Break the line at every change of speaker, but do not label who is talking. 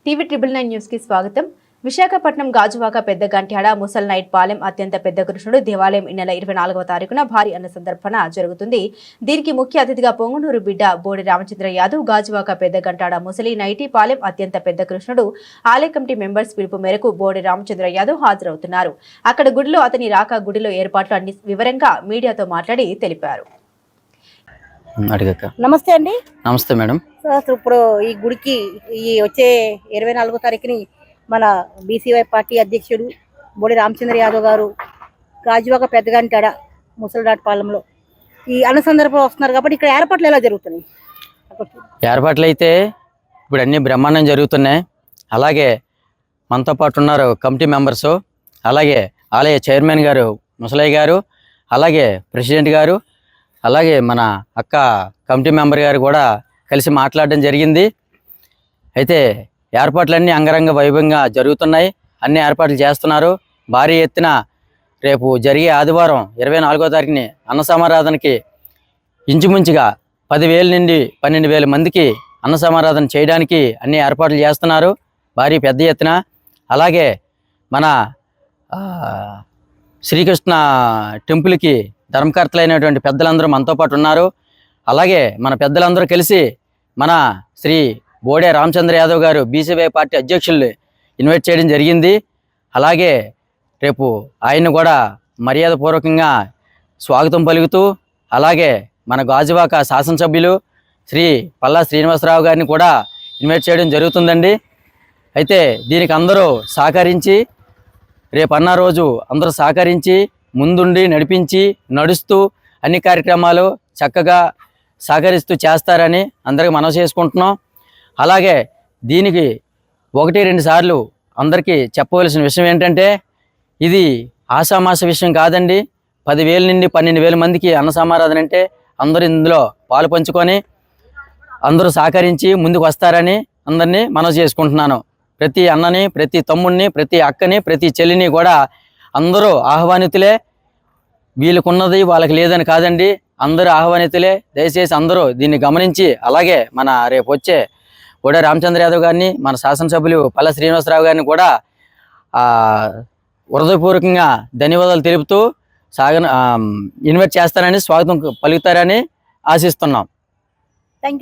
TV9 news కి స్వాగతం. విశాఖపట్నం గాజువాక పెద్ద గంట్యాడ ముసల్ నైట్ పాలెం అత్యంత పెద్ద కృష్ణుడు దేవాలయం ఈ నెల 24వ తారీఖున భారీ అన్న సందర్భన జరుగుతుంది. దీనికి ముఖ్య అతిథిగా పొంగునూరు బిడ్డ బోడి రామచంద్ర యాదవ్, గాజువాక పెద్ద గంటాడ ముసలి నైటి పాలెం అత్యంత పెద్ద కృష్ణుడు ఆలయ కమిటీ మెంబర్స్ పిలుపు మేరకు బోడి రామచంద్ర యాదవ్ హాజరవుతున్నారు. అక్కడ గుడిలో అతని రాక గుడిలో ఏర్పాట్లు అన్ని వివరంగా మీడియాతో మాట్లాడి తెలిపారు.
నమస్తే అండి.
నమస్తే మేడం.
ఇప్పుడు ఈ గుడికి ఈ వచ్చే 24వ తారీఖుని మన బీసీవై పార్టీ అధ్యక్షుడు బోడి రామచంద్ర యాదవ్ గారు గాజువాక పెద్దగంటాడ ముసలిదాటపాలెంలో ఈ అన్న సందర్భంలో వస్తున్నారు కాబట్టి ఇక్కడ ఏర్పాట్లు ఎలా జరుగుతున్నాయి?
ఏర్పాట్లు అయితే ఇప్పుడు అన్ని బ్రహ్మాండం జరుగుతున్నాయి. అలాగే మనతో పాటు ఉన్నారు కమిటీ మెంబర్స్, అలాగే ఆలయ చైర్మన్ గారు ముసలయ్య గారు, అలాగే ప్రెసిడెంట్ గారు, అలాగే మన అక్క కమిటీ మెంబర్ గారు కూడా కలిసి మాట్లాడడం జరిగింది. అయితే ఏర్పాట్లన్నీ అంగరంగ వైభవంగా జరుగుతున్నాయి. అన్ని ఏర్పాట్లు చేస్తున్నారు. భారీ ఎత్తున రేపు జరిగే ఆదివారం 24వ తారీఖుని అన్న సమారాధనకి ఇంచుమించుగా 10,000 నుండి 12,000 మందికి అన్న సమారాధన చేయడానికి అన్ని ఏర్పాట్లు చేస్తున్నారు భారీ పెద్ద ఎత్తున. అలాగే మన శ్రీకృష్ణ టెంపుల్కి ధర్మకర్తలైనటువంటి పెద్దలందరూ మనతో పాటు ఉన్నారు. అలాగే మన పెద్దలందరూ కలిసి మన శ్రీ బోడే రామచంద్ర యాదవ్ గారు బీసీవై పార్టీ అధ్యక్షుల్ని ఇన్వైట్ చేయడం జరిగింది. అలాగే రేపు ఆయన్ని కూడా మర్యాదపూర్వకంగా స్వాగతం పలుకుతూ, అలాగే మన గాజువాక శాసనసభ్యులు శ్రీ పల్లా శ్రీనివాసరావు గారిని కూడా ఇన్వైట్ చేయడం జరుగుతుందండి. అయితే దీనికి అందరూ సహకరించి రేపు అన్న రోజు అందరూ సహకరించి ముందుండి నడిపించి నడుస్తూ అన్ని కార్యక్రమాలు చక్కగా సహకరిస్తూ చేస్తారని అందరికీ మనవి చేసుకుంటున్నాం. అలాగే దీనికి 1-2 సార్లు అందరికీ చెప్పవలసిన విషయం ఏంటంటే, ఇది ఆషామాష విషయం కాదండి. 10,000 నుండి 12,000 మందికి అన్న సమారాధన అంటే అందరూ ఇందులో పాలు పంచుకొని అందరూ సహకరించి ముందుకు వస్తారని అందరినీ మనవి చేసుకుంటున్నాను. ప్రతి అన్నని, ప్రతి తమ్ముడిని, ప్రతి అక్కని, ప్రతి చెల్లిని కూడా అందరూ ఆహ్వానితులే. వీళ్ళకున్నది వాళ్ళకి లేదని కాదండి, అందరూ ఆహ్వానితులే. దయచేసి అందరూ దీన్ని గమనించి, అలాగే మన రేపు వచ్చే బోడే రామచంద్ర యాదవ్ గారిని, మన శాసనసభ్యులు పల్లా శ్రీనివాసరావు గారిని కూడా హృదయపూర్వకంగా ధన్యవాదాలు తెలుపుతూ ఇన్వైట్ చేస్తారని, స్వాగతం పలుకుతారని ఆశిస్తున్నాం.